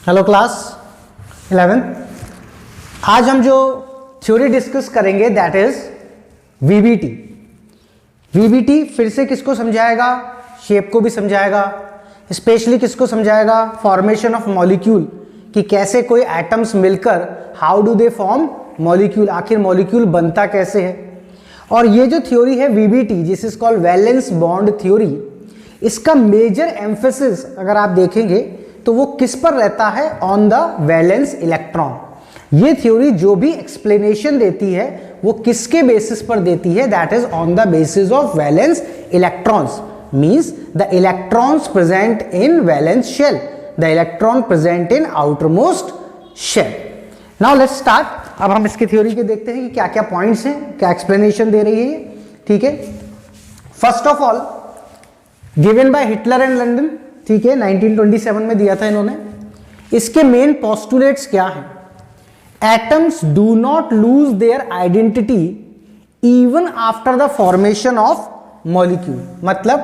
Hello class 11। आज हम जो थ्योरी डिस्कस करेंगे दैट इज वीबीटी। वीबीटी फिर से किसको समझाएगा? शेप को भी समझाएगा, स्पेशली किसको समझाएगा? फॉर्मेशन ऑफ मॉलिक्यूल, कि कैसे कोई एटम्स मिलकर how do they form molecule, आखिर मॉलिक्यूल बनता कैसे है। और ये जो थ्योरी है वीबीटी, जिस is called valence bond theory, इसका मेजर एम्फेसिस अगर आप देखेंगे तो वो किस पर रहता है? On the valence electron. ये थ्योरी जो भी एक्सप्लेनेशन देती है वो किसके बेसिस पर देती है? That is on the basis of valence electrons, means the electrons present in valence shell, the electron present in outermost shell. Now let's start. अब हम इसकी थ्योरी के देखते हैं कि क्या क्या पॉइंट्स हैं, क्या एक्सप्लेनेशन दे रही है। ठीक है, first of all given by Hitler and London, ठीक है, 1927 में दिया था इन्होंने। इसके मेन पोस्टुलेट्स क्या हैं? Atoms do not lose their identity even after the formation of molecule. मतलब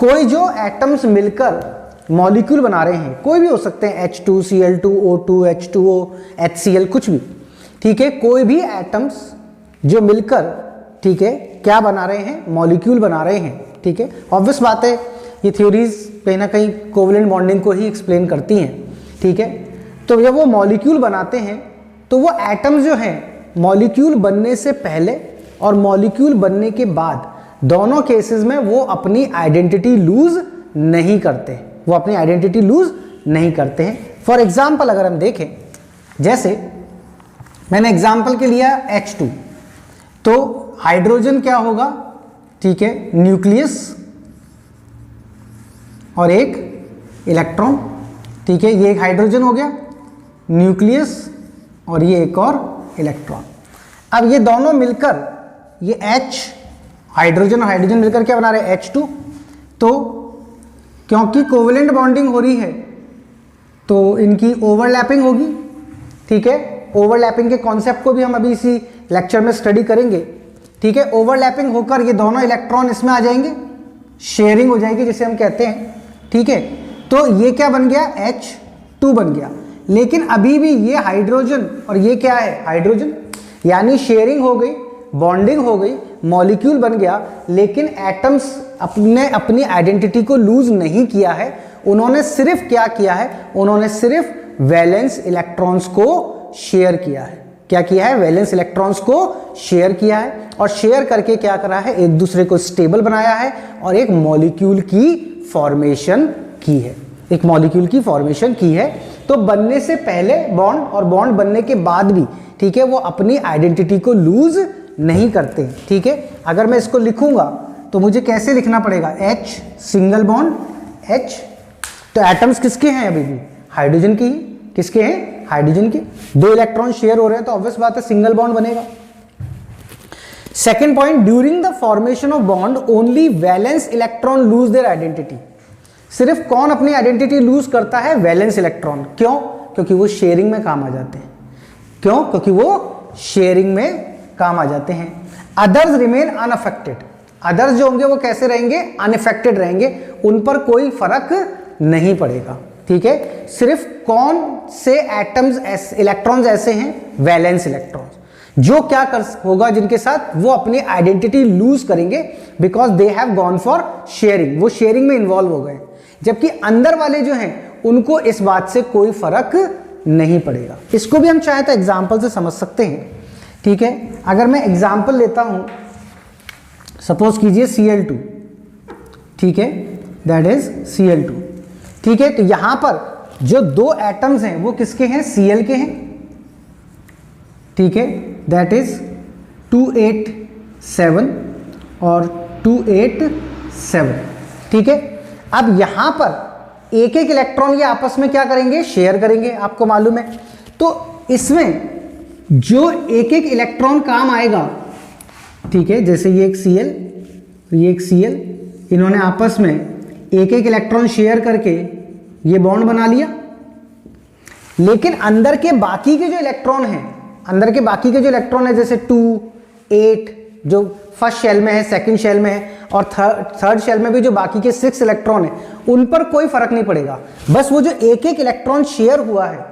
कोई जो एटम्स मिलकर मॉलिक्यूल बना रहे हैं, कोई भी हो सकते हैं, H2, Cl2, O2, H2O, HCl, कुछ भी, ठीक है, कोई भी एटम्स जो मिलकर, ठीक है, क्या बना रहे हैं? मॉलिक्यूल बना रहे हैं। ठीक है, ऑब्वियस बात है, ये थ्योरीज कहीं ना कहीं कोवलेंट बॉन्डिंग को ही एक्सप्लेन करती हैं। ठीक है, तो जब वो मॉलिक्यूल बनाते हैं तो वो एटम्स जो हैं मॉलिक्यूल बनने से पहले और मॉलिक्यूल बनने के बाद, दोनों केसेस में वो अपनी आइडेंटिटी लूज नहीं करते, वो अपनी आइडेंटिटी लूज नहीं करते हैं। फॉर एग्जाम्पल अगर हम देखें, जैसे मैंने एग्जाम्पल के लिया H2, तो हाइड्रोजन क्या होगा? ठीक है, न्यूक्लियस और एक इलेक्ट्रॉन। ठीक है, ये एक हाइड्रोजन हो गया, न्यूक्लियस, और ये एक और इलेक्ट्रॉन। अब ये दोनों मिलकर, ये H, हाइड्रोजन और हाइड्रोजन मिलकर क्या बना रहे हैं? H2। तो क्योंकि कोवलेंट बॉन्डिंग हो रही है तो इनकी ओवरलैपिंग होगी। ठीक है, ओवरलैपिंग के कॉन्सेप्ट को भी हम अभी इसी लेक्चर में स्टडी करेंगे। ठीक है, ओवरलैपिंग होकर ये दोनों इलेक्ट्रॉन इसमें आ जाएंगे, शेयरिंग हो जाएगी जिसे हम कहते हैं। ठीक है, तो ये क्या बन गया? H2 बन गया। लेकिन अभी भी ये हाइड्रोजन और ये क्या है? हाइड्रोजन, यानी शेयरिंग हो गई, बॉन्डिंग हो गई, मॉलिक्यूल बन गया, लेकिन एटम्स अपनी आइडेंटिटी को लूज नहीं किया है। उन्होंने सिर्फ क्या किया है? उन्होंने सिर्फ वैलेंस इलेक्ट्रॉन्स को शेयर किया है। क्या किया है? वैलेंस इलेक्ट्रॉन्स को शेयर किया है, और शेयर करके क्या करा है? एक दूसरे को स्टेबल बनाया है और एक मॉलिक्यूल की फॉर्मेशन की है, एक मॉलिक्यूल की फॉर्मेशन की है। तो बनने से पहले बॉन्ड और बॉन्ड बनने के बाद भी, ठीक है, वो अपनी आइडेंटिटी को लूज नहीं करते। ठीक है, अगर मैं इसको लिखूंगा तो मुझे कैसे लिखना पड़ेगा? H single bond H। तो एटम्स किसके हैं? अभी भी हाइड्रोजन की। किसके हैं? हाइड्रोजन के। दो इलेक्ट्रॉन शेयर हो रहे हैं तो ऑब्वियस बात है सिंगल बॉन्ड बनेगा। Second point, during the formation of bond only valence electron lose their identity. सिर्फ कौन अपनी आइडेंटिटी लूज करता है? Valence electron. क्यों? क्योंकि वो शेयरिंग में काम आ जाते हैं। क्यों? क्योंकि वो शेयरिंग में काम आ जाते हैं। Others remain unaffected. अदर्स जो होंगे वो कैसे रहेंगे? अनअफेक्टेड रहेंगे, उन पर कोई फर्क नहीं पड़ेगा। ठीक है, सिर्फ कौन से एटम्स इलेक्ट्रॉन्स ऐसे हैं? वैलेंस इलेक्ट्रॉन्स, जो क्या कर होगा जिनके साथ वो अपनी आइडेंटिटी लूज करेंगे because they have gone for sharing, वो शेयरिंग में इन्वॉल्व हो गए। जबकि अंदर वाले जो हैं उनको इस बात से कोई फर्क नहीं पड़ेगा। इसको भी हम चाहे तो एग्जाम्पल से समझ सकते हैं। ठीक है, अगर मैं एग्जाम्पल लेता हूं, सपोज कीजिए Cl2, ठीक है, दैट इज Cl2। ठीक है, तो यहां पर जो दो एटम्स हैं वो किसके हैं? Cl के हैं। ठीक है, दैट इज 287 और 287। ठीक है, अब यहां पर एक एक इलेक्ट्रॉन ये आपस में क्या करेंगे? शेयर करेंगे, आपको मालूम है। तो इसमें जो एक एक इलेक्ट्रॉन काम आएगा, ठीक है, जैसे ये एक Cl, ये एक Cl, इन्होंने आपस में एक एक इलेक्ट्रॉन शेयर करके ये बॉन्ड बना लिया। लेकिन अंदर के बाकी के जो इलेक्ट्रॉन हैं, जैसे 2, 8 जो फर्स्ट शेल में है, सेकंड शेल में है, और थर्ड शेल में भी जो बाकी के 6 इलेक्ट्रॉन है उन पर कोई फर्क नहीं पड़ेगा। बस वो जो एक एक इलेक्ट्रॉन शेयर हुआ है,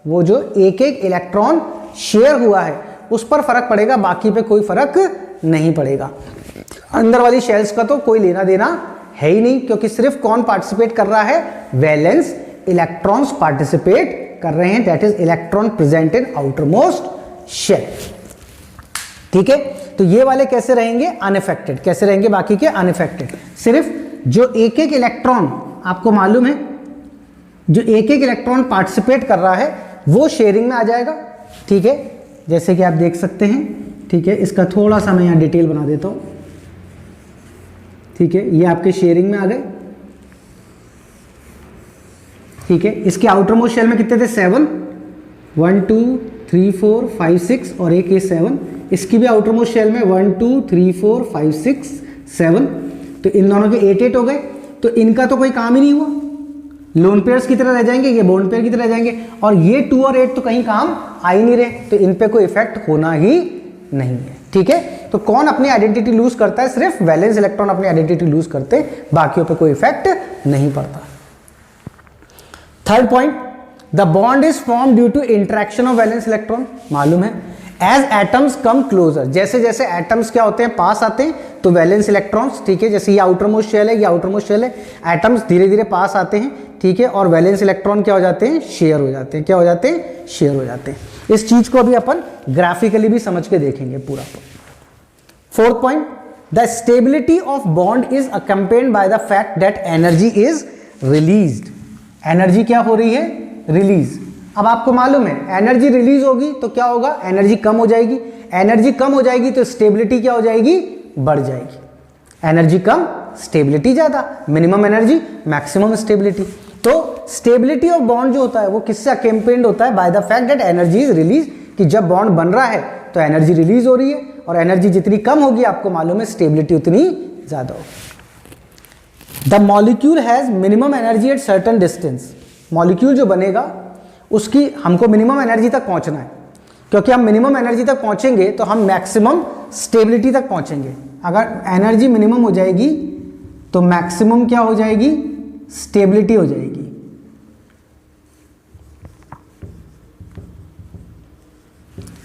वो जो एक एक इलेक्ट्रॉन शेयर हुआ है उस पर फर्क पड़ेगा, बाकी पे कोई फर्क नहीं पड़ेगा। अंदर वाली शेल्स का तो कोई लेना देना है ही नहीं, क्योंकि सिर्फ कौन पार्टिसिपेट कर रहा है, वैलेंस इलेक्ट्रॉन्स पार्टिसिपेट कर रहे हैं, that is electron present in outer most shell. ठीक है, तो ये वाले कैसे रहेंगे, अनइफेक्टेड। कैसे रहेंगे बाकी के, अनइफेक्टेड। सिर्फ जो एक एक इलेक्ट्रॉन, आपको मालूम है जो एक एक इलेक्ट्रॉन पार्टिसिपेट कर रहा है वो शेयरिंग में आ जाएगा। ठीक है, जैसे कि आप देख सकते हैं। ठीक है, इसका थोड़ा सा मैं यहाँ डिटेल बना देता हूँ। ठीक है, ये आपके शेयरिंग में आ गए। ठीक है, इसके आउटर मोस्ट शेल में कितने थे, 7, 1 2 3 4 5 6 और एक ये 7। इसकी भी आउटर मोस्ट शेल में 1 2 3 4 5 6 7, तो इन दोनों के 8 हो गए। तो इनका तो कोई काम ही नहीं हुआ, लोन पेयर्स की तरह रह जाएंगे, ये बॉन्ड पेयर की तरह रह जाएंगे, और ये 2 और 8 तो कहीं काम आ ही नहीं रहे, तो इन पे कोई इफेक्ट होना ही नहीं है। ठीक है, तो कौन अपनी आइडेंटिटी लूज करता है, सिर्फ वैलेंस इलेक्ट्रॉन अपनी आइडेंटिटी लूज करते हैं, बाकियों पे कोई इफेक्ट नहीं पड़ता। Third point, the bond is form due to interaction of valence electron. मालूम है, एज एटम्स कम क्लोजर, जैसे जैसे एटम्स क्या होते हैं, पास आते हैं, तो वैलेंस इलेक्ट्रॉन्स, ठीक है, जैसे ये आउटर मोस्ट शेल है, ये आउटर मोस्ट शेल है, एटम्स धीरे धीरे पास आते हैं। ठीक है, और वैलेंस इलेक्ट्रॉन क्या हो जाते हैं, शेयर हो जाते हैं। क्या हो जाते हैं, शेयर हो जाते हैं। इस चीज को अभी अपन ग्राफिकली भी समझ के देखेंगे पूरा। Fourth point, the stability of bond is accompanied by the fact that energy is released. Energy क्या हो रही है, रिलीज। अब आपको मालूम है एनर्जी रिलीज होगी तो क्या होगा, एनर्जी कम हो जाएगी। एनर्जी कम हो जाएगी तो स्टेबिलिटी क्या हो जाएगी, बढ़ जाएगी। एनर्जी कम, स्टेबिलिटी ज्यादा, मिनिमम एनर्जी, मैक्सिमम स्टेबिलिटी। तो स्टेबिलिटी ऑफ बॉन्ड जो होता है वो किससे अकम्पेन्ड होता है, bye the fact that energy is release, कि जब बॉन्ड बन रहा है तो एनर्जी रिलीज हो रही है, और एनर्जी जितनी कम होगी आपको मालूम है स्टेबिलिटी उतनी ज्यादा होगी। The molecule has minimum energy at certain distance. Molecule जो बनेगा उसकी हमको मिनिमम एनर्जी तक पहुंचना है, क्योंकि हम मिनिमम एनर्जी तक पहुंचेंगे तो हम मैक्सिमम स्टेबिलिटी तक पहुंचेंगे। अगर एनर्जी मिनिमम हो जाएगी तो मैक्सिमम क्या हो जाएगी, स्टेबिलिटी हो जाएगी।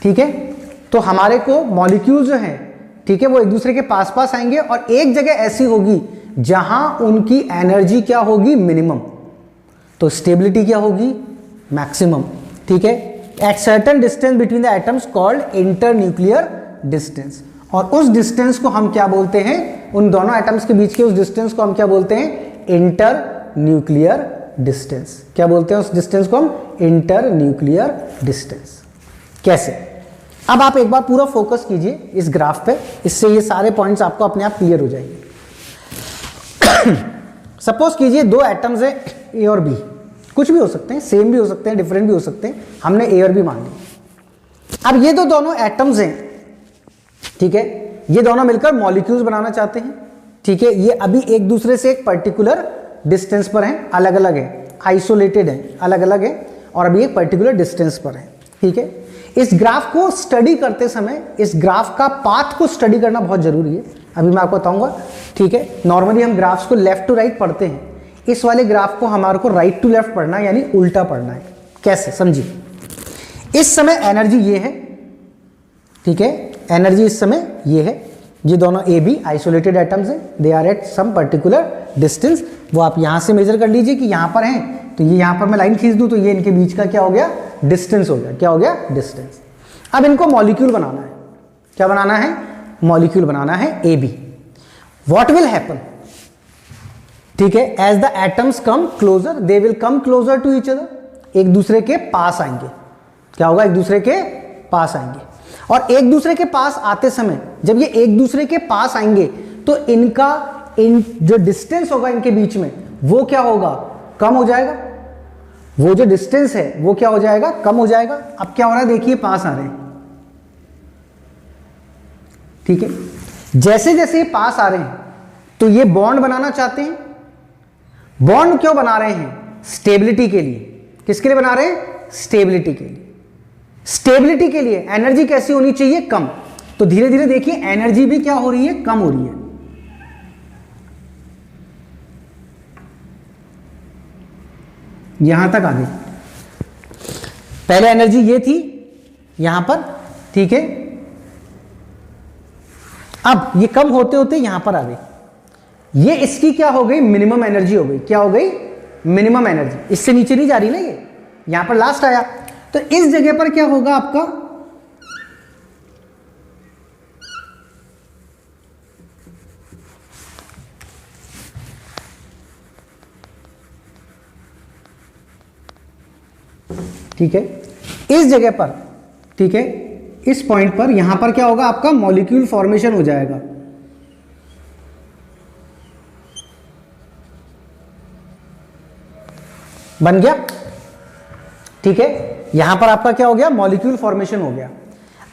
ठीक है, तो हमारे को मॉलिक्यूल जो है, ठीक है, वो एक दूसरे के पास पास आएंगे और एक जगह ऐसी होगी जहां उनकी एनर्जी क्या होगी, मिनिमम, तो स्टेबिलिटी क्या होगी, मैक्सिमम। ठीक है, at certain distance between the atoms called internuclear distance. और उस डिस्टेंस को हम क्या बोलते हैं, उन दोनों एटम्स के बीच के उस डिस्टेंस को हम क्या बोलते हैं, इंटरन्यूक्लियर डिस्टेंस। क्या बोलते हैं उस डिस्टेंस को हम, इंटरन्यूक्लियर डिस्टेंस। कैसे, अब आप एक बार पूरा फोकस कीजिए इस ग्राफ पे, इससे ये सारे पॉइंट्स आपको अपने आप क्लियर हो जाएंगे। सपोज कीजिए 2 एटम्स है, ए और बी, कुछ भी हो सकते हैं, सेम भी हो सकते हैं, डिफरेंट भी हो सकते हैं, हमने ए और बी मान लिया। अब ये दोनों एटम्स हैं, ठीक है, ये दोनों मिलकर मॉलिक्यूल्स बनाना चाहते हैं। ठीक है, ये अभी एक दूसरे से एक पर्टिकुलर डिस्टेंस पर हैं, अलग अलग है, आइसोलेटेड है, अलग अलग है, और अभी एक पर्टिकुलर डिस्टेंस पर है। ठीक है, इस ग्राफ को स्टडी करते समय इस ग्राफ का पाथ को स्टडी करना बहुत जरूरी है, अभी मैं आपको बताऊंगा। ठीक है, नॉर्मली हम ग्राफ्स को लेफ्ट टू राइट पढ़ते हैं, इस वाले ग्राफ को हमारे को राइट टू लेफ्ट पढ़ना है, यानी उल्टा पढ़ना है। कैसे, समझिए। इस समय एनर्जी ये है, ठीक है, एनर्जी इस समय ये है, ये दोनों ए बी आइसोलेटेड एटम्स हैं, they are at some particular distance. वो आप यहां से मेजर कर लीजिए कि यहां पर हैं, तो ये यहां पर मैं लाइन खींच दूं तो ये इनके बीच का क्या हो गया, डिस्टेंस हो गया। क्या हो गया, डिस्टेंस। अब इनको मॉलिक्यूल बनाना है, क्या बनाना है, मॉलिक्यूल बनाना है, A B. What will happen, ठीक है, as the atoms come closer they will come closer to each other, एक दूसरे के पास आएंगे। क्या होगा, एक दूसरे के पास आएंगे, और एक दूसरे के पास आते समय जब ये एक दूसरे के पास आएंगे तो इनका जो डिस्टेंस होगा इनके बीच में वो क्या होगा, कम हो जाएगा। वो जो डिस्टेंस है वो क्या हो जाएगा, कम हो जाएगा। अब क्या हो रहा है, देखिए पास आ रहे हैं। ठीक है, जैसे जैसे ये पास आ रहे हैं तो ये बॉन्ड बनाना चाहते हैं। बॉन्ड क्यों बना रहे हैं, स्टेबिलिटी के लिए। किसके लिए बना रहे हैं, स्टेबिलिटी के लिए। स्टेबिलिटी के लिए एनर्जी कैसी होनी चाहिए, कम। तो धीरे धीरे देखिए एनर्जी भी क्या हो रही है, कम हो रही है। यहां तक आ गई। पहले एनर्जी ये थी यहां पर, ठीक है, अब ये कम होते होते यहां पर आ गई। ये इसकी क्या हो गई, मिनिमम एनर्जी हो गई। क्या हो गई, मिनिमम एनर्जी। इससे नीचे नहीं जा रही ना, ये यहां पर लास्ट आया। तो इस जगह पर क्या होगा आपका, ठीक है, इस जगह पर, ठीक है, इस पॉइंट पर यहां पर क्या होगा आपका, मॉलिक्यूल फॉर्मेशन हो जाएगा। बन गया, ठीक है, यहां पर आपका क्या हो गया, मॉलिक्यूल फॉर्मेशन हो गया।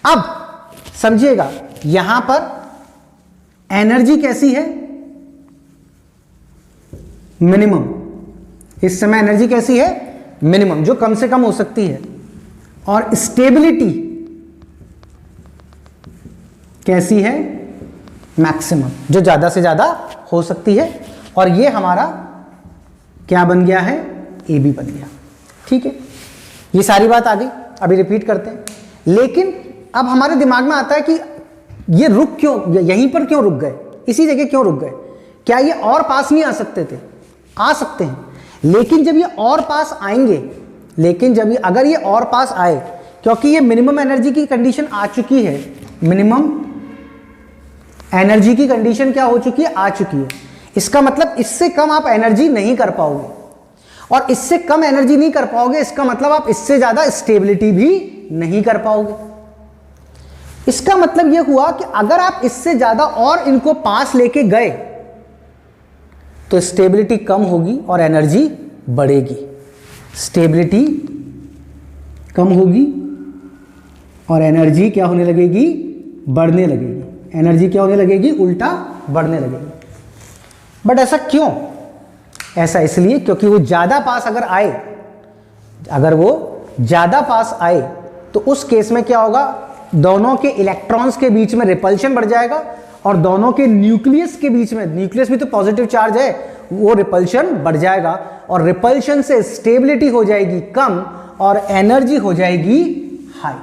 अब समझिएगा यहां पर एनर्जी कैसी है, मिनिमम। इस समय एनर्जी कैसी है, मिनिमम, जो कम से कम हो सकती है। और स्टेबिलिटी कैसी है, मैक्सिमम, जो ज्यादा से ज्यादा हो सकती है। और ये हमारा क्या बन गया है, ए बी बन गया। ठीक है, ये सारी बात आ गई। अभी रिपीट करते हैं। लेकिन अब हमारे दिमाग में आता है कि ये रुक क्यों, यहीं पर क्यों रुक गए, इसी जगह क्यों रुक गए, क्या ये और पास नहीं आ सकते थे, आ सकते हैं। लेकिन जब ये और पास आएंगे, लेकिन जब ये अगर ये और पास आए, क्योंकि ये मिनिमम एनर्जी की कंडीशन आ चुकी है, मिनिमम एनर्जी की कंडीशन क्या हो चुकी है, आ चुकी है। इसका मतलब इससे कम आप एनर्जी नहीं कर पाओगे, और इससे कम एनर्जी नहीं कर पाओगे, इसका मतलब आप इससे ज्यादा स्टेबिलिटी भी नहीं कर पाओगे। इसका मतलब यह हुआ कि अगर आप इससे ज्यादा और इनको पास लेके गए तो स्टेबिलिटी कम होगी और एनर्जी बढ़ेगी। स्टेबिलिटी कम होगी और एनर्जी क्या होने लगेगी, बढ़ने लगेगी। एनर्जी क्या होने लगेगी, उल्टा बढ़ने लगेगी। बट ऐसा क्यों, ऐसा इसलिए क्योंकि वो ज्यादा पास अगर आए, अगर वो ज्यादा पास आए तो उस केस में क्या होगा, दोनों के इलेक्ट्रॉन्स के बीच में रिपल्शन बढ़ जाएगा और दोनों के न्यूक्लियस के बीच में, न्यूक्लियस भी तो पॉजिटिव चार्ज है, वो रिपल्शन बढ़ जाएगा और रिपल्शन से स्टेबिलिटी हो जाएगी कम और एनर्जी हो जाएगी हाई।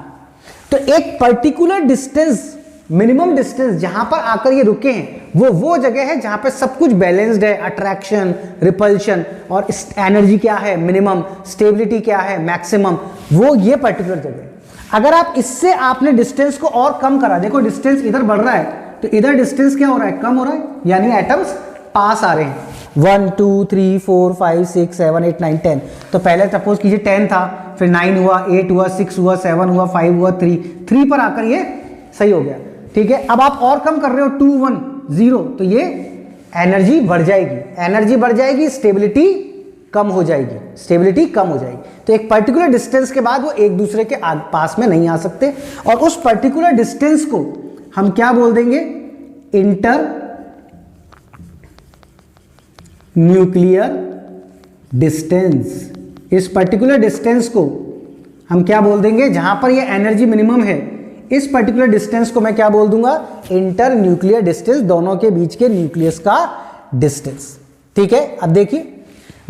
तो एक पर्टिकुलर डिस्टेंस, मिनिमम डिस्टेंस जहां पर आकर ये रुके हैं, वो जगह है जहां पे सब कुछ बैलेंस्ड है, अट्रैक्शन, रिपल्शन और एनर्जी क्या है, मिनिमम, स्टेबिलिटी क्या है, मैक्सिमम, वो ये पर्टिकुलर जगह है। अगर आप इससे आपने डिस्टेंस को और कम करा, देखो डिस्टेंस इधर बढ़ रहा है तो इधर डिस्टेंस क्या हो रहा है, कम हो रहा है, यानी एटम्स पास आ रहे हैं। 1 2 3 4 5 6 7 8 9 10। तो पहले सपोज कीजिए 10 था, फिर 9 हुआ, 8 हुआ, 6 हुआ, 7 हुआ, 5 हुआ, 3 पर आकर ये सही हो गया। ठीक है, अब आप और कम कर रहे हो, 2 1 0, तो ये एनर्जी बढ़ जाएगी, एनर्जी बढ़ जाएगी, स्टेबिलिटी कम हो जाएगी, स्टेबिलिटी कम हो जाएगी। तो एक पर्टिकुलर डिस्टेंस के बाद वो एक दूसरे के पास में नहीं आ सकते, और उस पर्टिकुलर डिस्टेंस को हम क्या बोल देंगे, इंटर न्यूक्लियर डिस्टेंस। इस पर्टिकुलर डिस्टेंस को हम क्या बोल देंगे, जहां पर ये एनर्जी मिनिमम है, इस पर्टिकुलर डिस्टेंस को मैं क्या बोल दूंगा, इंटर न्यूक्लियर डिस्टेंस, दोनों के बीच के न्यूक्लियस का डिस्टेंस। ठीक है, अब देखिए,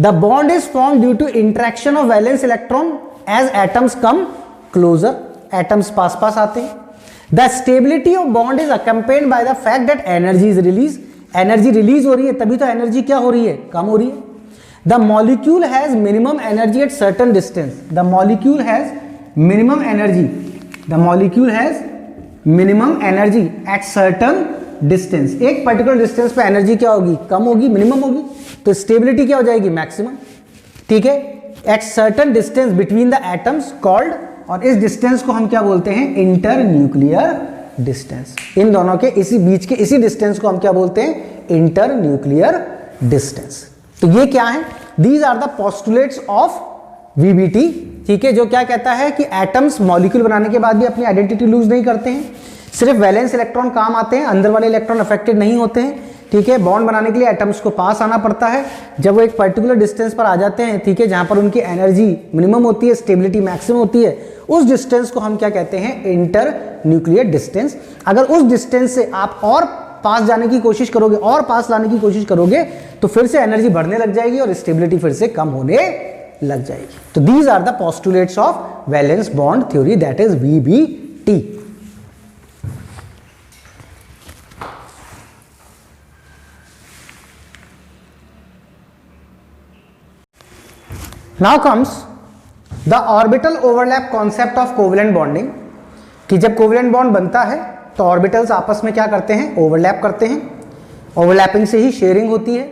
the bond is form due to interaction of valence electron as atoms come closer, atoms पास पास आते हैं। The stability of bond is accompanied by the fact that energy is release, energy release हो रही है, तभी तो एनर्जी क्या हो रही है, कम हो रही है। The molecule has minimum energy at certain distance, the molecule has minimum energy, the molecule has minimum energy at certain distance. एक पर्टिकुलर डिस्टेंस पे एनर्जी क्या होगी, कम होगी, मिनिमम होगी, तो स्टेबिलिटी क्या हो जाएगी, मैक्सिमम। ठीक है, at certain distance between the atoms called, और इस डिस्टेंस को हम क्या बोलते हैं, इंटर न्यूक्लियर डिस्टेंस। इन दोनों के इसी बीच के इसी डिस्टेंस को हम क्या बोलते हैं, इंटर न्यूक्लियर डिस्टेंस। तो ये क्या है, these are the postulates of VBT. ठीक है, जो क्या कहता है कि एटम्स मॉलिक्यूल बनाने के बाद भी अपनी आइडेंटिटी लूज नहीं करते हैं, सिर्फ वैलेंस इलेक्ट्रॉन काम आते हैं, अंदर वाले इलेक्ट्रॉन अफेक्टेड नहीं होते हैं। ठीक है, बॉन्ड बनाने के लिए एटम्स को पास आना पड़ता है, जब वो एक पर्टिकुलर डिस्टेंस पर आ जाते हैं, ठीक है, जहां पर उनकी एनर्जी मिनिमम होती है, स्टेबिलिटी मैक्सिमम होती है, उस डिस्टेंस को हम क्या कहते हैं, इंटर न्यूक्लियर डिस्टेंस। अगर उस डिस्टेंस से आप और पास जाने की कोशिश करोगे, और पास लाने की कोशिश करोगे, तो फिर से एनर्जी बढ़ने लग जाएगी और स्टेबिलिटी फिर से कम होने लग जाएगी। तो these are the postulates of valence bond theory, that is VBT। Now comes the orbital overlap concept of covalent bonding, कि जब कोवलेंट बॉन्ड बनता है तो ऑर्बिटल्स आपस में क्या करते हैं, ओवरलैप करते हैं। ओवरलैपिंग से ही शेयरिंग होती है।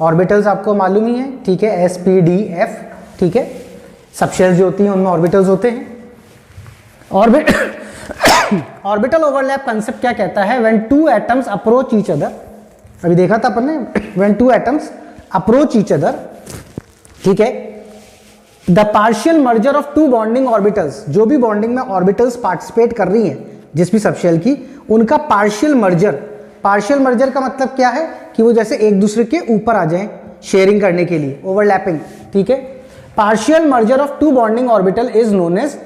ऑर्बिटल्स आपको मालूम ही है, ठीक है, S, P, D, F, ठीक है। सबशेल्स जो होती हैं उनमें ऑर्बिटल्स होते हैं। ऑर्बिटल ओवरलैप कंसेप्ट क्या कहता है, when two atoms approach each other, अभी देखा था अपन ने, when two atoms approach each other, ठीक है, the partial merger of two bonding orbitals, जो भी बॉन्डिंग में ऑर्बिटल्स पार्टिसिपेट कर रही हैं जिस भी सबशेल की, उनका पार्शियल मर्जर का मतलब क्या है कि वो जैसे एक दूसरे के ऊपर आ जाएं शेयरिंग करने के लिए, ओवरलैपिंग, ठीक है। Partial merger of two bonding orbital is known as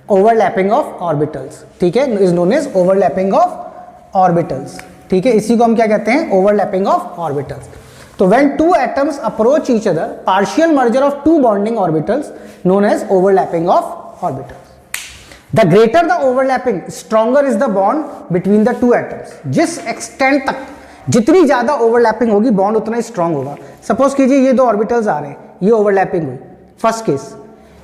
overlapping of orbitals, ठीक है, is known as overlapping of orbitals, ठीक है। इसी को हम क्या कहते हैं, ओवरलैपिंग ऑफ ऑर्बिटल्स। तो when two atoms approach each other, partial merger of two bonding orbitals known as overlapping of orbitals. The greater the overlapping, stronger is the bond between the two atoms. जिस extent तक जितनी ज्यादा overlapping होगी bond उतना ही strong होगा। Suppose कीजिए ये दो ऑर्बिटल्स आ रहे हैं, ये ओवरलैपिंग हुई, फर्स्ट केस,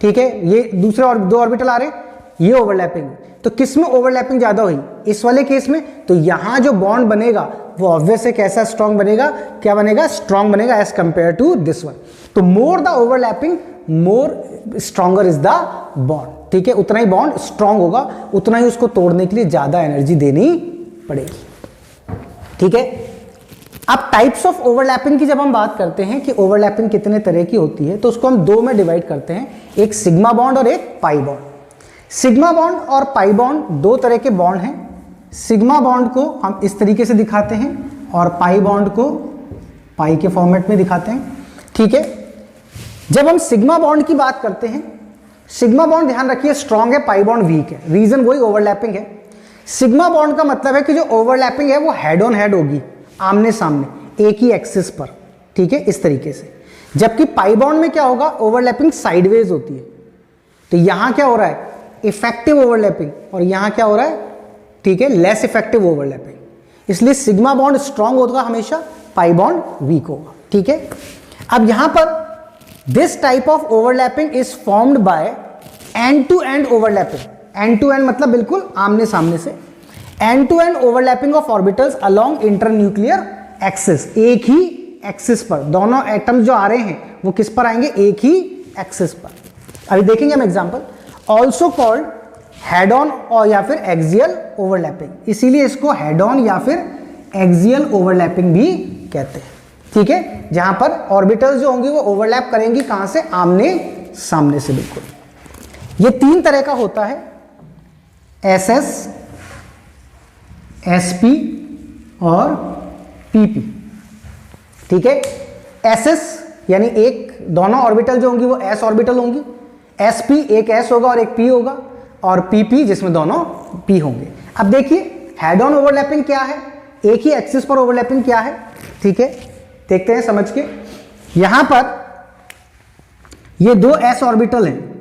ठीक है, ये दूसरे और दो ऑर्बिटल आ रहे हैं, ये ओवरलैपिंग, तो किस में ओवरलैपिंग ज्यादा हुई, इस वाले केस में। तो यहां जो बॉन्ड बनेगा वो ऑब्वियस है कैसा स्ट्रांग बनेगा, क्या बनेगा, स्ट्रांग बनेगा as compare to this one. तो more the overlapping more stronger is the bond, ठीक है, उतना ही बॉन्ड स्ट्रांग होगा, उतना ही उसको तोड़ने के लिए ज्यादा एनर्जी देनी पड़ेगी, ठीक है। अब टाइप्स ऑफ ओवरलैपिंग की जब हम बात करते हैं कि ओवरलैपिंग कितने तरह की होती है, तो उसको हम दो में डिवाइड करते हैं, एक सिग्मा बॉन्ड और एक पाई बॉन्ड। सिग्मा बॉन्ड और पाई बॉन्ड दो तरह के बॉन्ड हैं। सिग्मा बॉन्ड को हम इस तरीके से दिखाते हैं और पाई बॉन्ड को पाई के फॉर्मेट में दिखाते हैं, ठीक है। जब हम सिग्मा बॉन्ड की बात करते हैं, सिग्मा बॉन्ड ध्यान रखिए स्ट्रांग है, पाई बॉन्ड वीक है, रीजन वही ओवरलैपिंग है। सिग्मा बॉन्ड का मतलब है कि जो ओवरलैपिंग है वो हेड ऑन हेड होगी, आमने सामने एक ही एक्सिस पर, ठीक है, इस तरीके से। जबकि पाई बॉन्ड में क्या होगा, ओवरलैपिंग साइडवेज होती है। तो यहां क्या हो रहा है, इफेक्टिव ओवरलैपिंग, और यहां क्या हो रहा है, ठीक है, लेस इफेक्टिव ओवरलैपिंग। इसलिए सिग्मा बॉन्ड स्ट्रांग होगा हमेशा, पाई बॉन्ड वीक होगा, ठीक है। अब यहां पर this type of overlapping is formed by end to end overlapping. End to end मतलब बिल्कुल आमने सामने से, end to end overlapping of orbitals along internuclear axis, एक ही एक्सिस पर दोनों एटम्स जो आ रहे हैं वो किस पर आएंगे, एक ही एक्सिस पर। अभी देखेंगे हम example. Also called head on और या फिर एक्सियल ओवरलैपिंग, इसीलिए इसको हेड ऑन या फिर एक्सियल ओवरलैपिंग भी कहते हैं, ठीक है, जहां पर ऑर्बिटल्स जो होंगी वो ओवरलैप करेंगी कहां से, आमने सामने से, बिल्कुल। ये तीन तरह का होता है, SS, SP और PP, ठीक है। SS यानी एक, दोनों ऑर्बिटल जो होंगी वो S ऑर्बिटल होंगी, SP एक S होगा और एक P होगा, और PP जिसमें दोनों P होंगे। अब देखिए हेड ऑन ओवरलैपिंग क्या है, एक ही एक्सिस पर ओवरलैपिंग क्या है, ठीक है, देखते हैं समझ के। यहां पर ये दो S ऑर्बिटल हैं,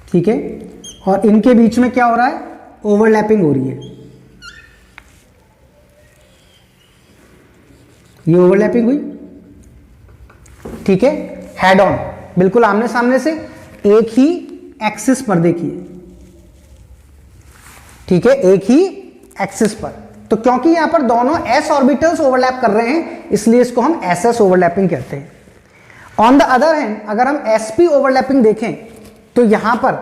ठीक है, और इनके बीच में क्या हो रहा है, ओवरलैपिंग हो रही है, ये ओवरलैपिंग हुई, ठीक है, हेड ऑन बिल्कुल आमने सामने से एक ही एक्सिस पर, देखिए, ठीक है, एक ही एक्सिस पर। तो क्योंकि यहां पर दोनों s ऑर्बिटल्स ओवरलैप कर रहे हैं इसलिए इसको हम SS ओवरलैपिंग कहते हैं। ऑन द अदर हैंड अगर हम SP ओवरलैपिंग देखें तो यहां पर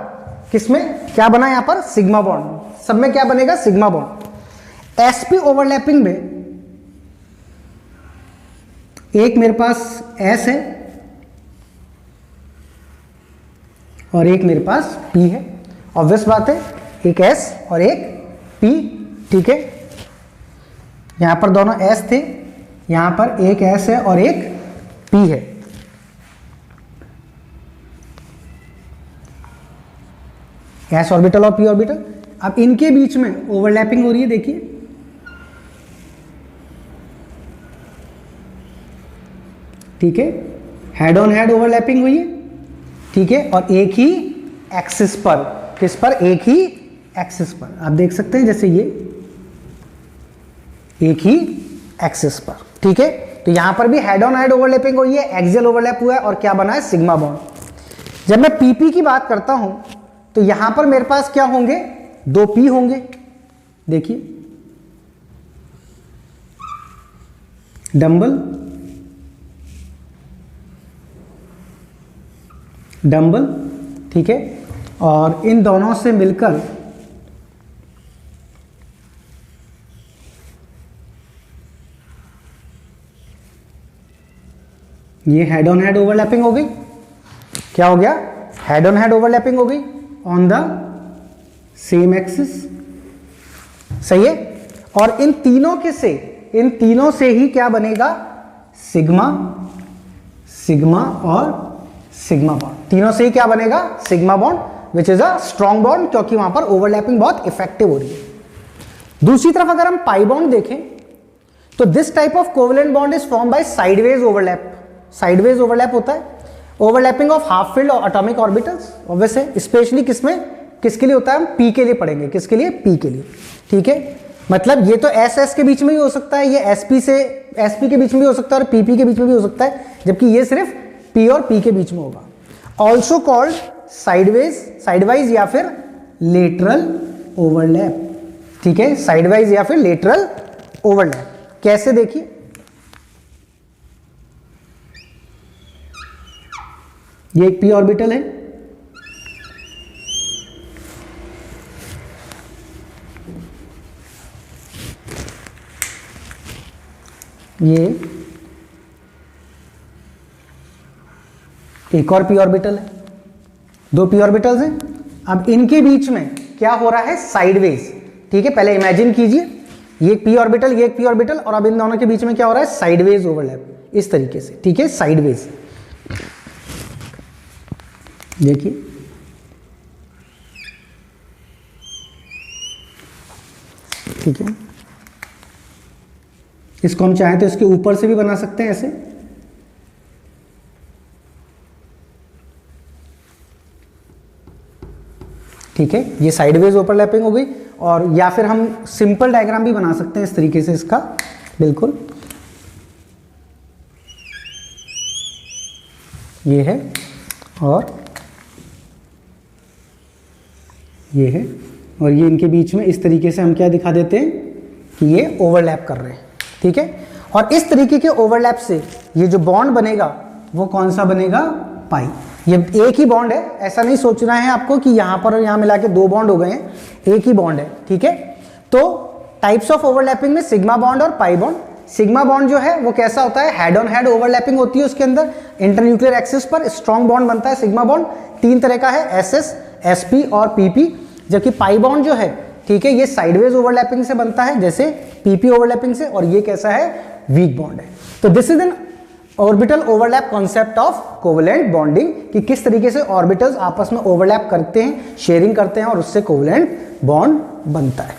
किसमें क्या बना, यहां पर सिग्मा बॉन्ड, सब में क्या बनेगा, सिग्मा बॉन्ड। SP ओवरलैपिंग में एक मेरे पास S है और एक मेरे पास P है, ऑब्वियस बात है, एक S और एक P, ठीक है। यहां पर दोनों S थे, यहां पर एक S है और एक P है। S ऑर्बिटल और P ऑर्बिटल, अब इनके बीच में ओवरलैपिंग हो रही है, देखिए, ठीक है, हेड ऑन हेड ओवरलैपिंग हुई है, ठीक है, और एक ही एक्सिस पर, किस पर, एक ही एक्सिस पर, आप देख सकते हैं जैसे ये एक ही एक्सिस पर, ठीक है। तो यहां पर भी हेड ऑन हेड ओवरलैपिंग हुई है, एक्सियल ओवरलैप हुआ है और क्या बना है, सिग्मा बॉन्ड। जब मैं पीपी की बात करता हूं तो यहां पर मेरे पास क्या होंगे, 2 पी होंगे, देखिए डंबल डंबल, ठीक है, और इन दोनों से मिलकर ये हेड ऑन हेड ओवरलैपिंग हो गई। क्या हो गया, हेड ऑन हेड ओवरलैपिंग हो गई ऑन द सेम एक्सिस, सही है। और इन तीनों से ही क्या बनेगा, सिग्मा, सिग्मा और सिग्मा बॉन्ड, तीनों से ही क्या बनेगा, sigma bond, which is a strong bond, क्योंकि वहां पर ओवरलैपिंग बहुत इफेक्टिव हो रही है। दूसरी तरफ अगर हम पाई बॉन्ड देखें तो this type of covalent bond is form by sideways overlap, sideways overlap होता है, ओवरलैपिंग ऑफ हाफ फील्ड और एटॉमिक ऑर्बिटल्स, ऑब्वियसली स्पेशली किसमें, किसके लिए होता है, हम पी के लिए पढ़ेंगे, किसके लिए, पी के लिए, ठीक है। मतलब ये तो एस एस के बीच में भी हो सकता है, ये एसपी से एसपी के बीच में भी हो सकता है और पीपी के बीच में भी हो सकता है, जबकि ये सिर्फ पी और पी के बीच में होगा। ऑल्सो कॉल्ड साइडवेज, साइडवाइज या फिर लेटरल ओवरलैप, ठीक है, साइडवाइज या फिर लेटरल ओवरलैप। कैसे, देखिए ये एक पी ऑर्बिटल है, ये एक और पी ऑर्बिटल है, 2 पी ऑर्बिटल्स हैं। अब इनके बीच में क्या हो रहा है, साइडवेज, ठीक है। पहले इमेजिन कीजिए, ये एक पी ऑर्बिटल, ये एक पी ऑर्बिटल, और अब इन दोनों के बीच में क्या हो रहा है, साइडवेज ओवरलैप, इस तरीके से, ठीक है, साइडवेज, देखिए ठीक है। इसको हम चाहें तो इसके ऊपर से भी बना सकते हैं ऐसे, ठीक है, ये साइडवेज ओवरलैपिंग हो गई। और या फिर हम सिंपल डायग्राम भी बना सकते हैं इस तरीके से इसका, बिल्कुल ये है और ये है, और ये इनके बीच में इस तरीके से हम क्या दिखा देते हैं कि ये ओवरलैप कर रहे हैं, ठीक है। और इस तरीके के ओवरलैप से ये जो बॉन्ड बनेगा वो कौन सा बनेगा, पाई। ये एक ही बॉन्ड है, ऐसा नहीं सोचना है आपको कि यहां पर और यहां मिला के 2 बॉन्ड हो गए हैं, एक ही बॉन्ड है, ठीक है। तो टाइप्स ऑफ ओवरलैपिंग में सिग्मा बॉन्ड और पाई बॉन्ड। सिग्मा बॉन्ड जो है वो कैसा होता है, हेड ऑन हेड ओवरलैपिंग होती है, उसके अंदर इंटरन्यूक्लियर एक्सिस पर स्ट्रॉन्ग बॉन्ड बनता है। सिग्मा बॉन्ड 3 तरह का है, एसएस, एसपी और पीपी। जबकि पाई बॉन्ड जो है, ठीक है, ये साइडवेज ओवरलैपिंग से बनता है, जैसे पीपी ओवरलैपिंग से, और ये कैसा है, वीक बॉन्ड है। तो this is an orbital overlap concept of covalent bonding, कि किस तरीके से ऑर्बिटल्स आपस में ओवरलैप करते हैं, शेयरिंग करते हैं और उससे कोवेलेंट बॉन्ड बनता है।